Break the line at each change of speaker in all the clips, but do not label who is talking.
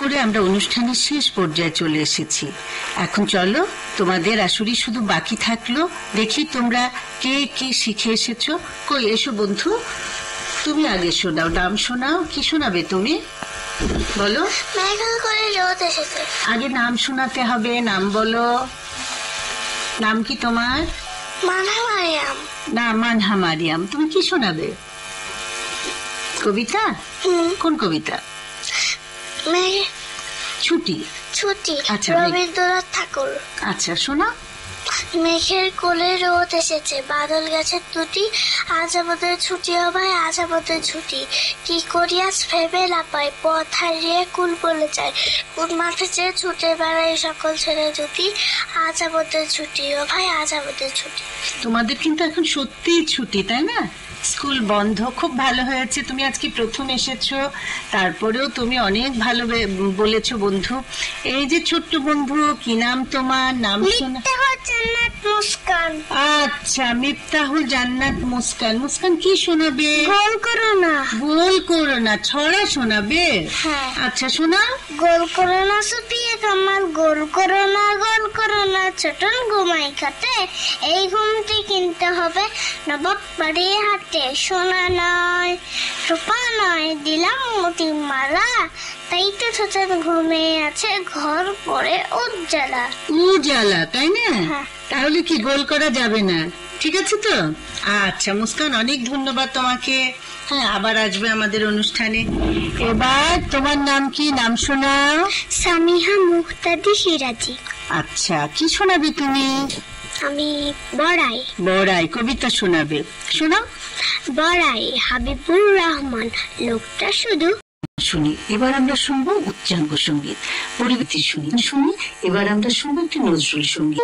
করে আমরা অনুষ্ঠানের শেষ পর্যায়ে চলে এসেছি। এখন চলো, তোমাদের আসরই শুধু বাকি থাকলো। দেখি তোমরা কে কি শিখে এসেছো। কই এসো বন্ধু, তুমি আগে শোনাও, নাম শোনাও। কি শোনাবে তুমি বলো? আগে নাম শোনাতে হবে। নাম বলো। নাম কি তোমার?
মানহা মারিয়াম।
না, মানহা মারিয়াম। তুমি কি শোনাবে? কবিতা? কোন কবিতা? ছুটি।
ছুটি,
আচ্ছা,
রবীন্দ্রনাথ ঠাকুর।
আচ্ছা শোনা।
মেঘের কোলে রোদ এসেছে, বাদল গাছের দুটি, আজ আমাদের ছুটি হবে, আজ আমাদের ছুটি। কি করি আজ ভেবে লাপাই, পথ হারিয়ে কুল বলে যায়, কোন মাঠে যে ছুটে বেড়াই সকল ছেড়ে জুটি, আজ আমাদের ছুটি ও ভাই, আজ আমাদের ছুটি।
তোমাদের কিন্তু এখন সত্যিই ছুটি, তাই না? স্কুল বন্ধ। খুব ভালো হয়েছে, তুমি আজকে প্রথম এসেছো, তারপরেও তুমি অনেক ভালো বলেছো বন্ধু। এই যে ছোট্ট বন্ধু, কি নাম তোমার? নাম শোনা।
জান্নাত মুস্কান।
আচ্ছা, মিফতাহুল জান্নাত মুস্কান। মুস্কান কি শোনাবে?
গোল করো না।
গোল করো না ছড়া শোনাবে?
হ্যাঁ।
আচ্ছা শোনা।
গোল করো না সুপিয়ে কামাল, গোল করো না, গোল করো না ছোটন ঘুমাই খাটে, এই ঘুমটি কিনতে হবে নবাব বাড়িয়ে হাটে, সোনা নয় রূপা নয় দিলাম মতি মালা, তাই তো ছোটন ঘুমিয়ে আছে ঘর পরে উজ্জ্বলা।
উজালা, তাই না?
হ্যাঁ।
তাহলে কি গোল করা যাবে না? ঠিক আছে তো? আচ্ছা মুস্কান, অনেক ধন্যবাদ তোমাকে। হ্যাঁ, আবার আসবে আমাদের অনুষ্ঠানে। এবার তোমার নাম কি? নাম শোনাও।
সামিহা মুক্তাদি সিরাজি।
আচ্ছা, কি শোনাবে তুমি?
আমি বড়াই।
বড়াই কবিতা শোনাবে। শোনাও।
বড়াই হাবিবুর রহমান, লোকটা শুধু।
শুনি, এবার আমরা শুনবো উচ্চাঙ্গ সঙ্গীত পরিবেতি। শুনি এবার আমরা শুনবো একটি নজরুল সঙ্গীত।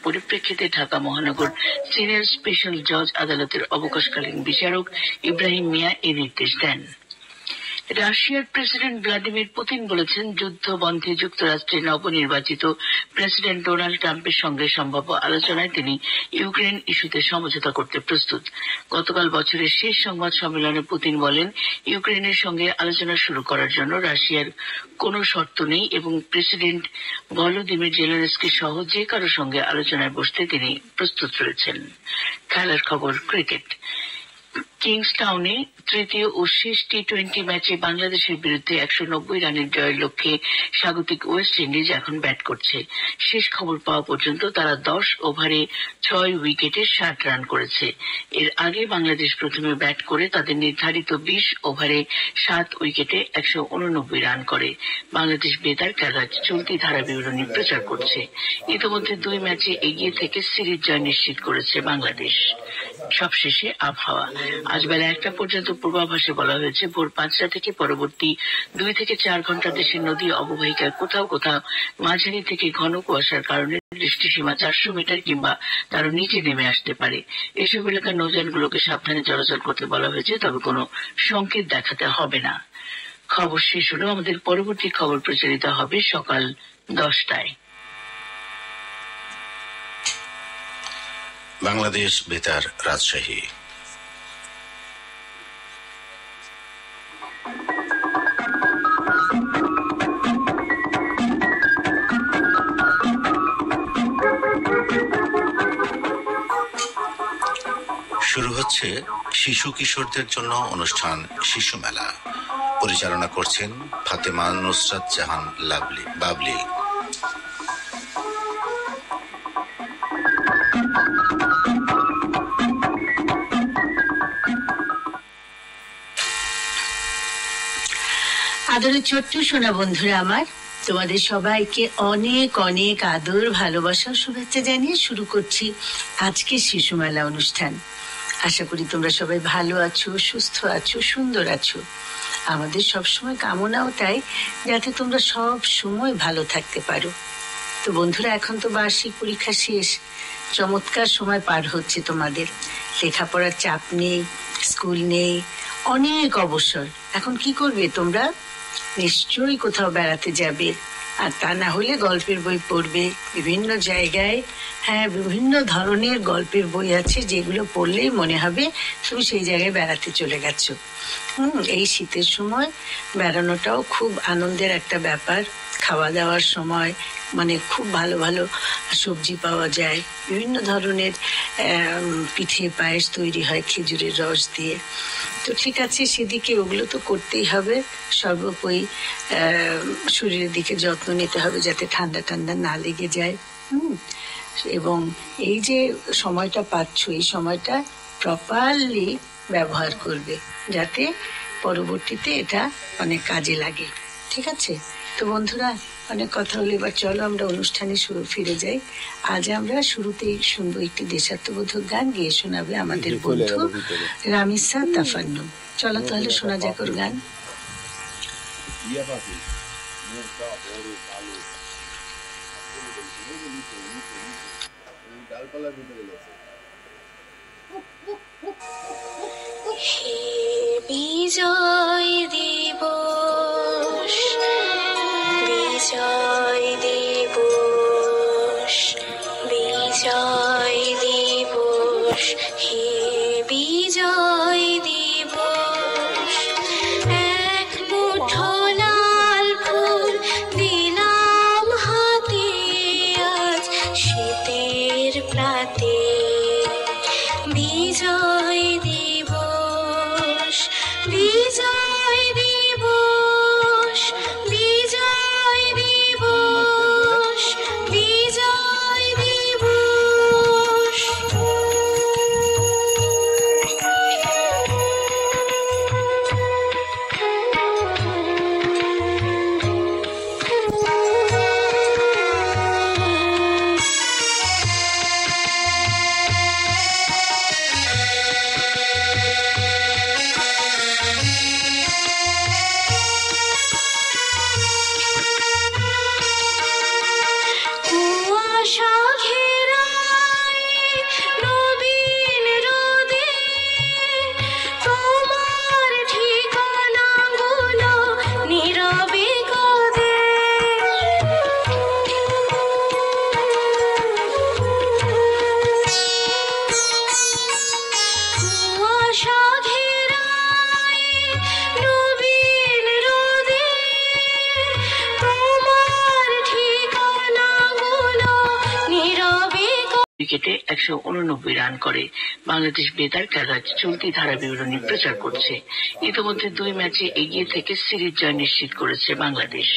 পরিপ্রেক্ষিতে ঢাকা মহানগর সিনিয়র স্পেশাল জজ আদালতের অবকাশকালীন বিচারক ইব্রাহিম মিয়া এই নির্দেশ দেন। রাশিয়ার প্রেসিডেন্ট ভ্লাদিমির পুতিন বলেছেন, যুদ্ধ বন্ধে যুক্তরাষ্ট্রের নবনির্বাচিত প্রেসিডেন্ট ডোনাল্ড ট্রাম্পের সঙ্গে সম্ভাব্য আলোচনায় তিনি ইউক্রেন ইস্যুতে সমঝোতা করতে প্রস্তুত। গতকাল বছরের শেষ সংবাদ সম্মেলনে পুতিন বলেন, ইউক্রেনের সঙ্গে আলোচনা শুরু করার জন্য রাশিয়ার কোনো শর্ত নেই এবং প্রেসিডেন্ট ভলোদিমির জেলেনস্কি সহ যে কারো সঙ্গে আলোচনায় বসতে তিনি প্রস্তুত রয়েছেন। খেলার খবর, ক্রিকেট। কিংসটাউনে তৃতীয় ও শেষ টি-20 ম্যাচে বাংলাদেশের বিরুদ্ধে 190 রানের জয়ের লক্ষ্যে স্বাগতিক ওয়েস্ট ইন্ডিজ এখন ব্যাট করছে। শেষ খবর পাওয়া পর্যন্ত তারা 10 ওভারে 6 উইকেটে 60 রান করেছে। এর আগে বাংলাদেশ প্রথমে ব্যাট করে তাদের নির্ধারিত 20 ওভারে 7 উইকেটে 189 রান করে। বাংলাদেশ বেতার খেলার চলতি ধারাবিবরণী প্রচার করছে। ইতিমধ্যে 2 ম্যাচে এগিয়ে থেকে সিরিজ জয় নিশ্চিত করেছে বাংলাদেশ। সবশেষে আবহাওয়া। আজ বেলা 1টা পর্যন্ত পূর্বাভাসে বলা হয়েছে, ভোর 5টা থেকে পরবর্তী 2 থেকে 4 ঘন্টা দেশের নদী অববাহিকায় কোথাও কোথাও মাঝারি থেকে ঘন কুয়াশার কারণে দৃষ্টিসীমা 400 মিটার কিংবা তারও নিচে নেমে আসতে পারে। এসব এলাকার নৌযানগুলোকে সাবধানে চলাচল করতে বলা হয়েছে, তবে কোনো সংকেত দেখাতে হবে না। খবর শেষ হলো। আমাদের পরবর্তী খবর প্রচারিত হবে সকাল 10টায়।
বাংলাদেশ বেতার, রাজশাহী। শুরু হচ্ছে শিশু কিশোরদের জন্য অনুষ্ঠান শিশু মেলা। পরিচালনা করছেন ফাতেমা নুসরাত জাহান বাবলি।
আদরের ছোট্ট সোনা বন্ধুরা আমার, তোমাদের সবাইকে অনেক অনেক আদর, ভালোবাসা, শুভেচ্ছা জানিয়ে শুরু করছি আজকে শিশু মেলা অনুষ্ঠান। আশা করি তোমরা সবাই ভালো আছো, সুস্থ আছো, সুন্দর আছো। আমাদের সবসময় কামনাও তাই, যাতে তোমরা সব সময় ভালো থাকতে পারো। তো বন্ধুরা, এখন তো বার্ষিক পরীক্ষা শেষ, চমৎকার সময় পার হচ্ছে তোমাদের। লেখাপড়ার চাপ নেই, স্কুল নেই, অনেক অবসর। এখন কি করবে তোমরা? নিশ্চয়ই কোথাও বেড়াতে যাবে, আর তা না হলে গল্পের বই পড়বে বিভিন্ন জায়গায়। হ্যাঁ, বিভিন্ন ধরনের গল্পের বই আছে, যেগুলো পড়লেই মনে হবে তুমি সেই জায়গায় বেড়াতে চলে গেছো। এই শীতের সময় বেড়ানোটাও খুব আনন্দের একটা ব্যাপার। খাওয়া দাওয়ার সময় মানে খুব ভালো ভালো সবজি পাওয়া যায়, বিভিন্ন ধরনের পিঠে পায়েস তৈরি হয় খেজুরের রস দিয়ে। তো ঠিক আছে, সেদিকে ওগুলো তো করতেই হবে। সর্বোপরি শরীরের দিকে যত্ন নিতে হবে, যাতে ঠান্ডা ঠান্ডা না লেগে যায়। এবং এই যে সময়টা পাচ্ছ, এই সময়টা প্রপারলি ব্যবহার করবে, যাতে পরবর্তীতে এটা অনেক কাজে লাগে। ঠিক আছে? তো বন্ধুরা, অনেক কথা হলো, এবার চলো আমরা অনুষ্ঠানে ফিরে যাই। আজ আমরা শুরুতেই শুনবো একটি দেশাত্মবোধক গান, গিয়ে শোনাবে আমাদের বন্ধু রামিসা তাফান্নুম। চলো তাহলে শোনা যাক ওর গান।
হে বিজয় দিবস, বিজয় দিবস, বিজয় দিবস, হে বিজয় দিবস। এক মুঠো লাল ফুল দিলাম হাতে আজ শীতের প্রাতে। বিজয় দিবস, বিজয় দিবস।
উইকেটে 189 রান করে। বাংলাদেশ বেতার খেলার চলতি ধারা বিবরণী প্রচার করছে। ইতিমধ্যে 2 ম্যাচে এগিয়ে থেকে সিরিজ জয় নিশ্চিত করেছে বাংলাদেশ।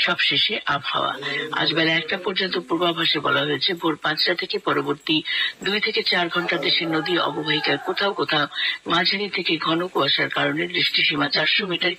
সবশেষে আবহাওয়া। আজ বেলা 1টা পর্যন্ত পূর্বাভাসে বলা হয়েছে ভোর 5টা থেকে পরবর্তী 2 থেকে 4 ঘন্টা দেশের নদী অববাহিকায় কোথাও কোথাও মাঝারি থেকে ঘন কুয়াশার কারণে দৃষ্টিসীমা 400 মিটার